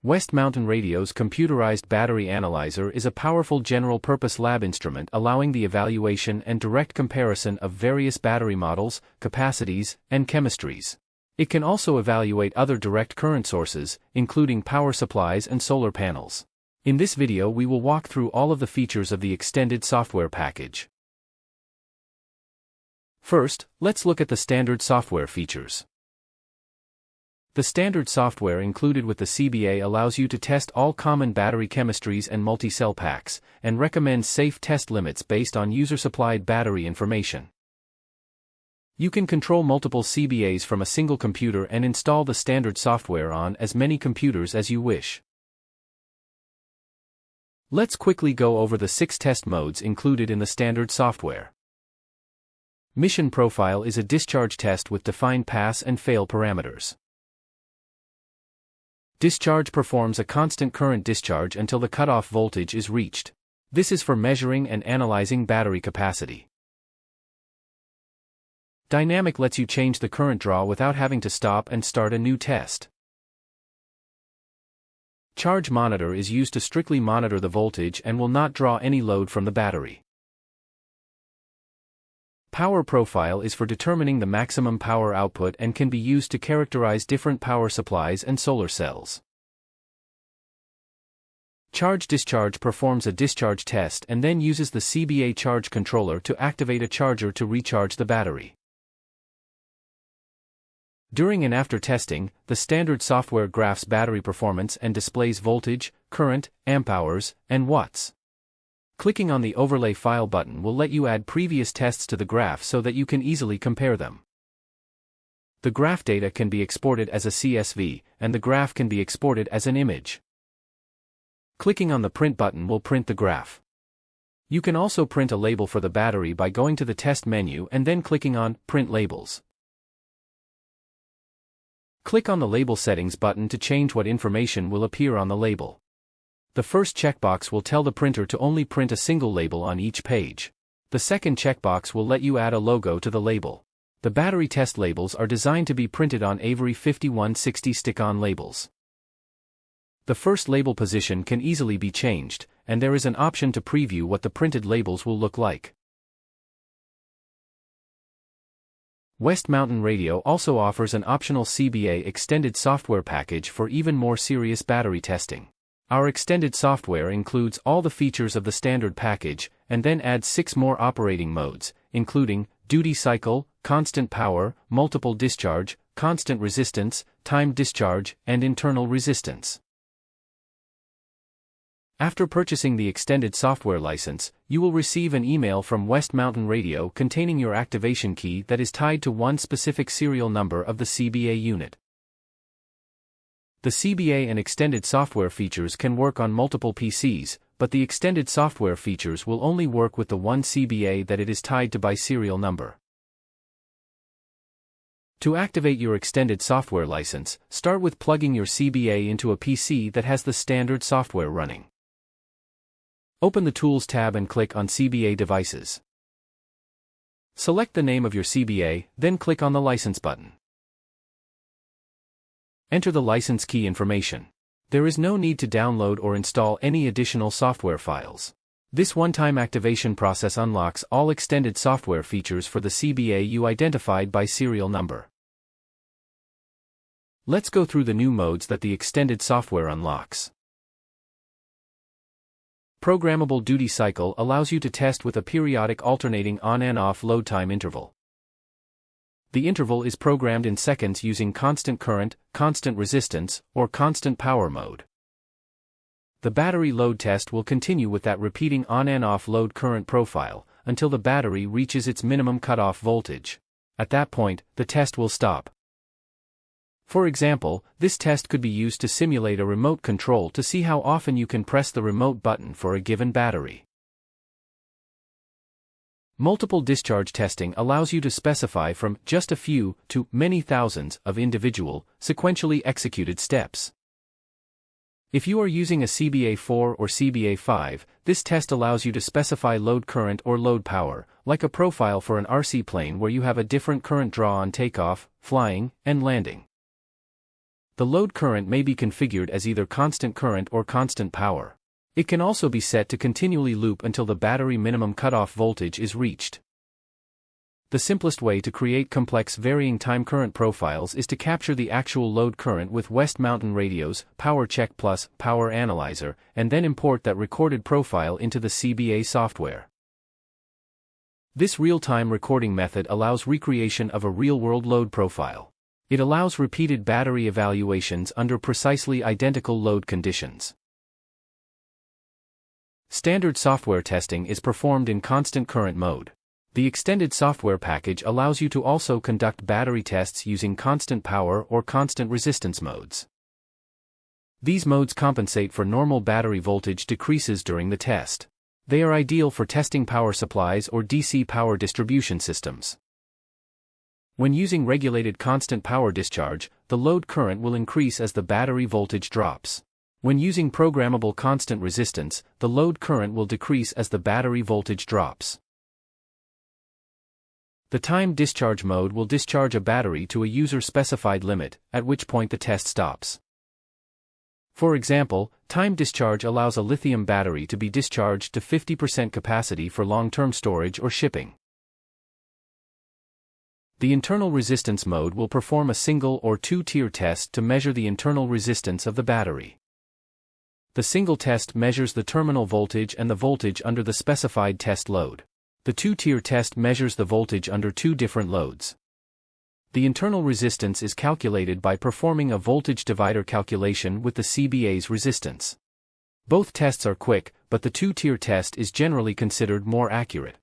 West Mountain Radio's Computerized Battery Analyzer is a powerful general-purpose lab instrument allowing the evaluation and direct comparison of various battery models, capacities, and chemistries. It can also evaluate other direct current sources, including power supplies and solar panels. In this video we will walk through all of the features of the extended software package. First, let's look at the standard software features. The standard software included with the CBA allows you to test all common battery chemistries and multi-cell packs, and recommends safe test limits based on user-supplied battery information. You can control multiple CBAs from a single computer and install the standard software on as many computers as you wish. Let's quickly go over the 6 test modes included in the standard software. Mission profile is a discharge test with defined pass and fail parameters. Discharge performs a constant current discharge until the cutoff voltage is reached. This is for measuring and analyzing battery capacity. Dynamic lets you change the current draw without having to stop and start a new test. Charge monitor is used to strictly monitor the voltage and will not draw any load from the battery. Power profile is for determining the maximum power output and can be used to characterize different power supplies and solar cells. Charge discharge performs a discharge test and then uses the CBA charge controller to activate a charger to recharge the battery. During and after testing, the standard software graphs battery performance and displays voltage, current, amp hours, and watts. Clicking on the Overlay File button will let you add previous tests to the graph so that you can easily compare them. The graph data can be exported as a CSV, and the graph can be exported as an image. Clicking on the Print button will print the graph. You can also print a label for the battery by going to the Test menu and then clicking on Print Labels. Click on the Label Settings button to change what information will appear on the label. The first checkbox will tell the printer to only print a single label on each page. The second checkbox will let you add a logo to the label. The battery test labels are designed to be printed on Avery 5160 stick-on labels. The first label position can easily be changed, and there is an option to preview what the printed labels will look like. West Mountain Radio also offers an optional CBA Extended Software package for even more serious battery testing. Our extended software includes all the features of the standard package, and then adds 6 more operating modes, including duty cycle, constant power, multiple discharge, constant resistance, timed discharge, and internal resistance. After purchasing the extended software license, you will receive an email from West Mountain Radio containing your activation key that is tied to one specific serial number of the CBA unit. The CBA and extended software features can work on multiple PCs, but the extended software features will only work with the one CBA that it is tied to by serial number. To activate your extended software license, start with plugging your CBA into a PC that has the standard software running. Open the Tools tab and click on CBA Devices. Select the name of your CBA, then click on the License button. Enter the license key information. There is no need to download or install any additional software files. This one-time activation process unlocks all extended software features for the CBA you identified by serial number. Let's go through the new modes that the extended software unlocks. Programmable duty cycle allows you to test with a periodic alternating on and off load time interval. The interval is programmed in seconds using constant current, constant resistance, or constant power mode. The battery load test will continue with that repeating on and off load current profile until the battery reaches its minimum cutoff voltage. At that point, the test will stop. For example, this test could be used to simulate a remote control to see how often you can press the remote button for a given battery. Multiple discharge testing allows you to specify from just a few to many thousands of individual, sequentially executed steps. If you are using a CBA 4 or CBA 5, this test allows you to specify load current or load power, like a profile for an RC plane where you have a different current draw on takeoff, flying, and landing. The load current may be configured as either constant current or constant power. It can also be set to continually loop until the battery minimum cutoff voltage is reached. The simplest way to create complex varying time current profiles is to capture the actual load current with West Mountain Radio's Power Check Plus Power Analyzer, and then import that recorded profile into the CBA software. This real-time recording method allows recreation of a real-world load profile. It allows repeated battery evaluations under precisely identical load conditions. Standard software testing is performed in constant current mode. The extended software package allows you to also conduct battery tests using constant power or constant resistance modes. These modes compensate for normal battery voltage decreases during the test. They are ideal for testing power supplies or DC power distribution systems. When using regulated constant power discharge, the load current will increase as the battery voltage drops. When using programmable constant resistance, the load current will decrease as the battery voltage drops. The timed discharge mode will discharge a battery to a user-specified limit, at which point the test stops. For example, timed discharge allows a lithium battery to be discharged to 50% capacity for long-term storage or shipping. The internal resistance mode will perform a single or two-tier test to measure the internal resistance of the battery. The single test measures the terminal voltage and the voltage under the specified test load. The two-tier test measures the voltage under two different loads. The internal resistance is calculated by performing a voltage divider calculation with the CBA's resistance. Both tests are quick, but the two-tier test is generally considered more accurate.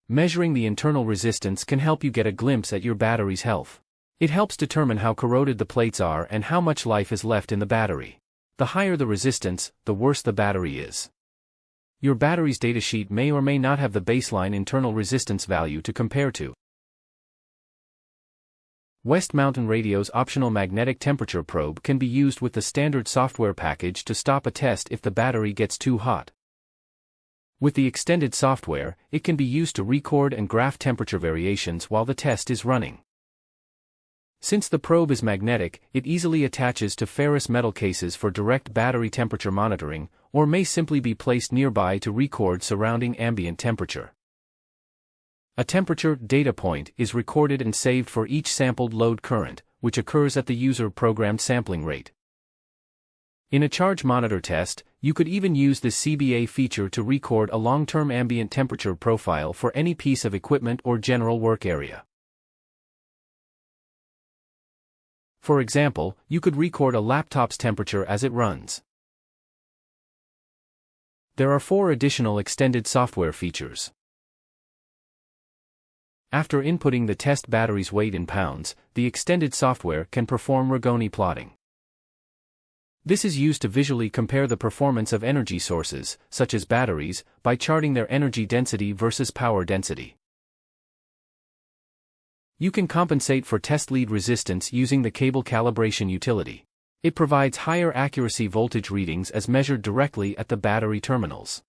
Measuring the internal resistance can help you get a glimpse at your battery's health. It helps determine how corroded the plates are and how much life is left in the battery. The higher the resistance, the worse the battery is. Your battery's datasheet may or may not have the baseline internal resistance value to compare to. West Mountain Radio's optional magnetic temperature probe can be used with the standard software package to stop a test if the battery gets too hot. With the extended software, it can be used to record and graph temperature variations while the test is running. Since the probe is magnetic, it easily attaches to ferrous metal cases for direct battery temperature monitoring, or may simply be placed nearby to record surrounding ambient temperature. A temperature data point is recorded and saved for each sampled load current, which occurs at the user-programmed sampling rate. In a charge monitor test, you could even use the CBA feature to record a long-term ambient temperature profile for any piece of equipment or general work area. For example, you could record a laptop's temperature as it runs. There are 4 additional extended software features. After inputting the test battery's weight in pounds, the extended software can perform Ragone plotting. This is used to visually compare the performance of energy sources, such as batteries, by charting their energy density versus power density. You can compensate for test lead resistance using the cable calibration utility. It provides higher accuracy voltage readings as measured directly at the battery terminals.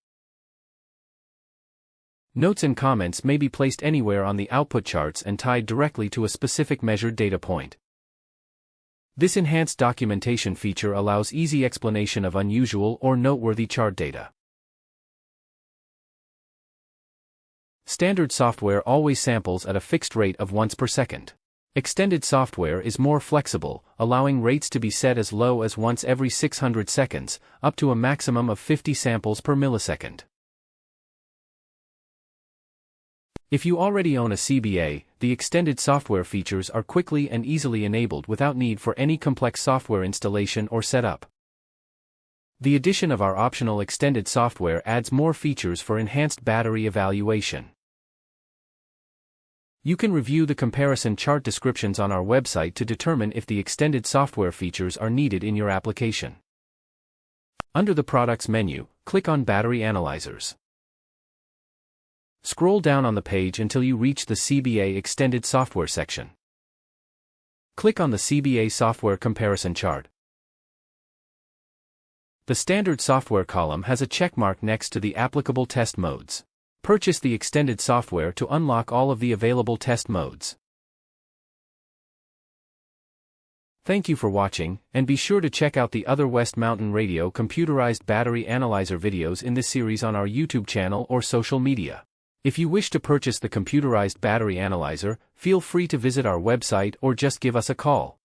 Notes and comments may be placed anywhere on the output charts and tied directly to a specific measured data point. This enhanced documentation feature allows easy explanation of unusual or noteworthy chart data. Standard software always samples at a fixed rate of once per second. Extended software is more flexible, allowing rates to be set as low as once every 600 seconds, up to a maximum of 50 samples per millisecond. If you already own a CBA, the extended software features are quickly and easily enabled without need for any complex software installation or setup. The addition of our optional extended software adds more features for enhanced battery evaluation. You can review the comparison chart descriptions on our website to determine if the extended software features are needed in your application. Under the Products menu, click on Battery Analyzers. Scroll down on the page until you reach the CBA Extended Software section. Click on the CBA Software Comparison chart. The Standard Software column has a checkmark next to the applicable test modes. Purchase the extended software to unlock all of the available test modes. Thank you for watching, and be sure to check out the other West Mountain Radio computerized battery analyzer videos in this series on our YouTube channel or social media. If you wish to purchase the computerized battery analyzer, feel free to visit our website or just give us a call.